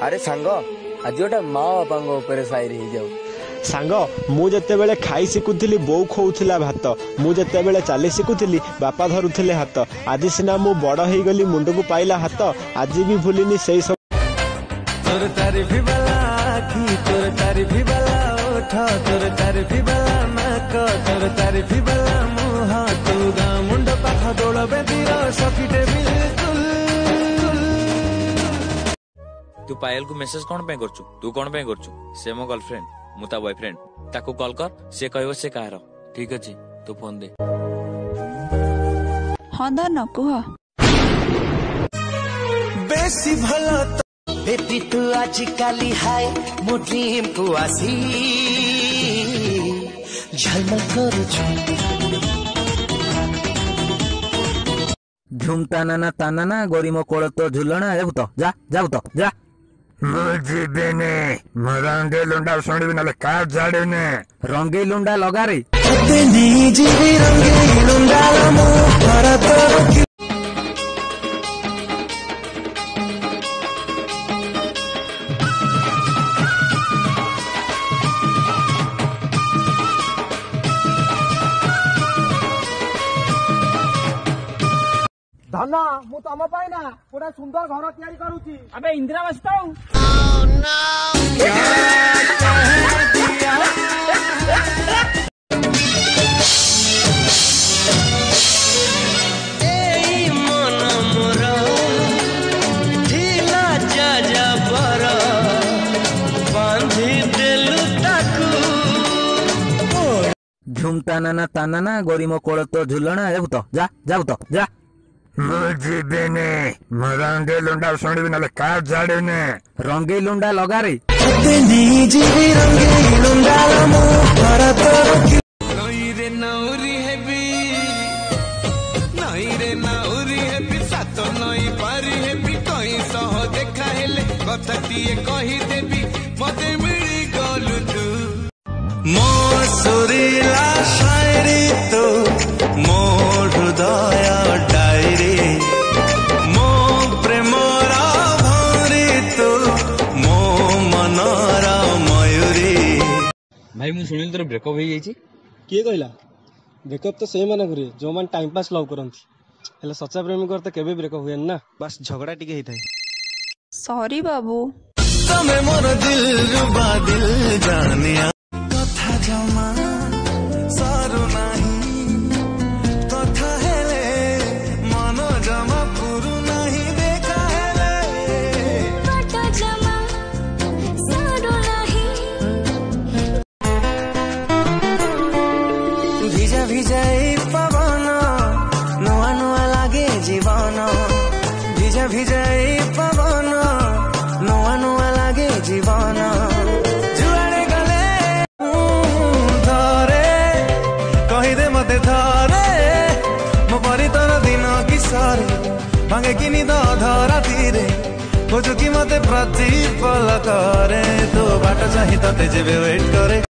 अरे सांग आज गोटे माँ बापा शायरी हो जाऊ सांग मु जेतेबेले खाई शिखुली बो खोउथिला भात मु जेतेबेले चाली शिखुली बापा धरुथिले हाथ आज सिना मु बड़ हो गली मुंड को पाइला हाथ आज भी भूलिनी से सब तोर तारीफ वाला आखी तोर तारीफ वाला ओठ तोर तारीफ वाला नाक तोर तारीफ वाला मुह तू गा मुंड पाख दोल बेदीर सखीटे बिल्कुल। तू पायल को मेसेज कौन पे करछु तू कौन पे करछु से मो गर्लफ्रेंड मु ता बॉयफ्रेंड ताको कॉल कर से कहबो से कहार ठीक अछि तू फोन दे हां धन कुह बेसी भलो बेबी तू आज काली हाय मो ड्रीम को आसी झलमल करू झुमता नाना तानाना गोरीमो कोल तो झुलना जाऊ तो जा मुझे रंगे लुंडा शुणी ना का जाड़े ने रंगे लुंडा लगा रे धना मु तम पाइना गोटे सुंदर घर तैयारी करूची अबे इंदिरावास तो झुमता नाना तानाना गोरीमो कोल तो झुलना जाऊ तो जा मुझे रंगे लुंडा शुणी ना का जाड़े ने रंगे लुंडा लगा रे कहीदेवी मते मिली गलु तू मो सुरीला शायरी तो मो हृदय डायरी मो प्रेमरा भरी तो मो मनरा मयूरी। भाई मु सुनिल तोर ब्रेकअप हो जाइए किए कहला ब्रेकअप तो से माने करे जो मान टाइम पास लव करंती हेले सच्चा प्रेमी करते केबे ब्रेकअप हुए ना बस झगड़ा टिके होता है। सॉरी बाबू तमे मोर दिल रुबा दिल जानिया कथा जमा सारू नाही कथा हेले मन जमा पुरु नाही देखा हेले कथा जमा सारू नाही भिजा भिजाई पवन नुआ नुआ लागे जीवन भिजा भिजाई पवन नुआ नुआ लागे जीवन जुआड़े गले थरे कहीदे मते थरे मो परितन दिन किशोरे भांगे कि निद धरा धीरे खोजु कि मते प्रतिफल करे तो बाट चाही तते जेबे वेट करे।